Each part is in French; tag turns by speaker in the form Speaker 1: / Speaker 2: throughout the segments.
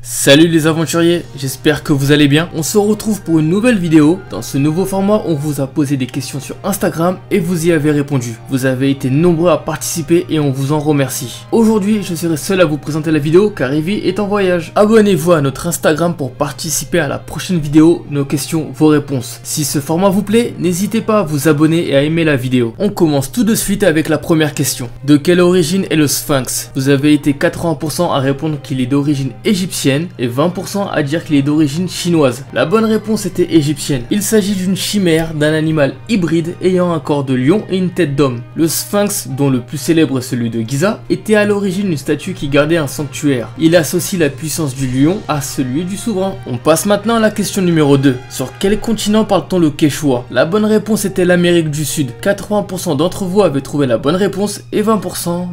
Speaker 1: Salut les aventuriers, j'espère que vous allez bien. On se retrouve pour une nouvelle vidéo. Dans ce nouveau format, on vous a posé des questions sur Instagram et vous y avez répondu. Vous avez été nombreux à participer et on vous en remercie. Aujourd'hui, je serai seul à vous présenter la vidéo car Evie est en voyage. Abonnez-vous à notre Instagram pour participer à la prochaine vidéo. Nos questions, vos réponses. Si ce format vous plaît, n'hésitez pas à vous abonner et à aimer la vidéo. On commence tout de suite avec la première question. De quelle origine est le Sphinx? Vous avez été 80% à répondre qu'il est d'origine égyptienne et 20% à dire qu'il est d'origine chinoise. La bonne réponse était égyptienne. Il s'agit d'une chimère, d'un animal hybride ayant un corps de lion et une tête d'homme. Le Sphinx, dont le plus célèbre est celui de Giza, était à l'origine une statue qui gardait un sanctuaire. Il associe la puissance du lion à celui du souverain. On passe maintenant à la question numéro 2. Sur quel continent parle-t-on le quechua? La bonne réponse était l'Amérique du Sud. 80% d'entre vous avaient trouvé la bonne réponse et 20%,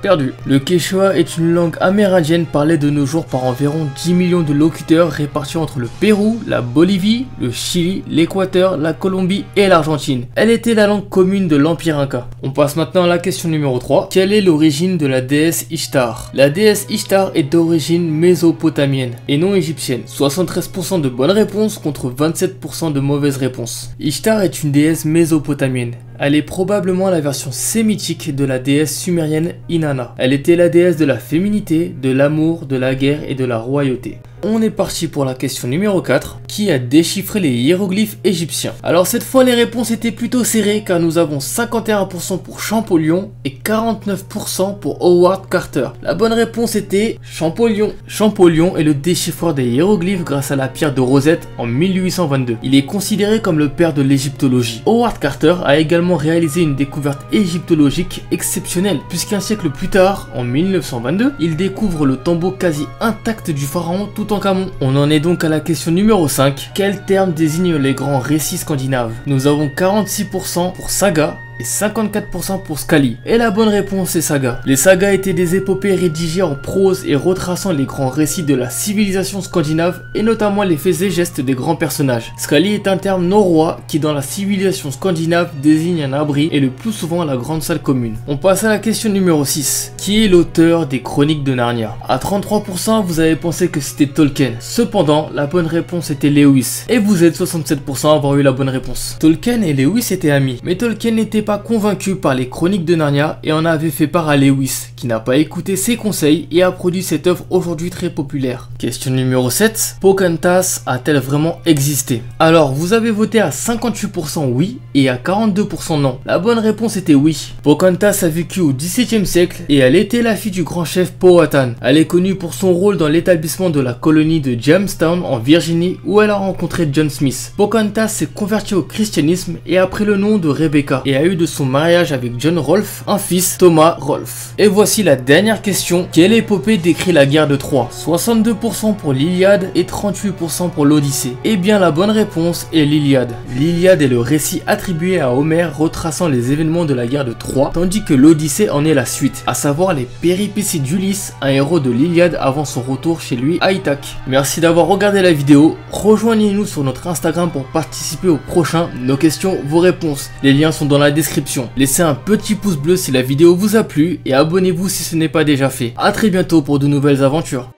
Speaker 1: perdu. Le quechua est une langue amérindienne parlée de nos jours par environ 10 millions de locuteurs répartis entre le Pérou, la Bolivie, le Chili, l'Équateur, la Colombie et l'Argentine. Elle était la langue commune de l'Empire Inca. On passe maintenant à la question numéro 3. Quelle est l'origine de la déesse Ishtar? La déesse Ishtar est d'origine mésopotamienne et non égyptienne. 73% de bonnes réponses contre 27% de mauvaises réponses. Ishtar est une déesse mésopotamienne. Elle est probablement la version sémitique de la déesse sumérienne Inanna. Elle était la déesse de la féminité, de l'amour, de la guerre et de la royauté. On est parti pour la question numéro 4. Qui a déchiffré les hiéroglyphes égyptiens? Alors cette fois les réponses étaient plutôt serrées car nous avons 51% pour Champollion et 49% pour Howard Carter. La bonne réponse était Champollion. Champollion est le déchiffreur des hiéroglyphes grâce à la pierre de Rosette en 1822. Il est considéré comme le père de l'égyptologie. Howard Carter a également réalisé une découverte égyptologique exceptionnelle puisqu'un siècle plus tard, en 1922, il découvre le tombeau quasi intact du pharaon Toutankhamon. On en est donc à la question numéro 5. Quel terme désigne les grands récits scandinaves? Nous avons 46% pour saga et 54% pour Skali. Et la bonne réponse est saga. Les sagas étaient des épopées rédigées en prose et retraçant les grands récits de la civilisation scandinave et notamment les faits et gestes des grands personnages. Skali est un terme norrois qui dans la civilisation scandinave désigne un abri et le plus souvent la grande salle commune. On passe à la question numéro 6. Qui est l'auteur des Chroniques de Narnia? À 33% vous avez pensé que c'était Tolkien. Cependant la bonne réponse était Lewis. Et vous êtes 67% à avoir eu la bonne réponse. Tolkien et Lewis étaient amis. Mais Tolkien n'était pas convaincu par les Chroniques de Narnia et en avait fait part à Lewis, qui n'a pas écouté ses conseils et a produit cette œuvre aujourd'hui très populaire. Question numéro 7. Pocahontas a-t-elle vraiment existé? Alors, vous avez voté à 58% oui et à 42% non. La bonne réponse était oui. Pocahontas a vécu au XVIIe siècle et elle était la fille du grand chef Powhatan. Elle est connue pour son rôle dans l'établissement de la colonie de Jamestown en Virginie où elle a rencontré John Smith. Pocahontas s'est convertie au christianisme et a pris le nom de Rebecca et a eu de son mariage avec John Rolfe un fils, Thomas Rolfe. Et voici la dernière question. Quelle épopée décrit la guerre de Troie? 62% pour l'Iliade et 38% pour l'Odyssée. Et bien la bonne réponse est l'Iliade. L'Iliade est le récit attribué à Homère retraçant les événements de la guerre de Troie, tandis que l'Odyssée en est la suite, à savoir les péripéties d'Ulysse, un héros de l'Iliade avant son retour chez lui à Ithaque. Merci d'avoir regardé la vidéo. Rejoignez-nous sur notre Instagram pour participer au prochain Nos questions, vos réponses. Les liens sont dans la description. Laissez un petit pouce bleu si la vidéo vous a plu et abonnez-vous si ce n'est pas déjà fait. A très bientôt pour de nouvelles aventures.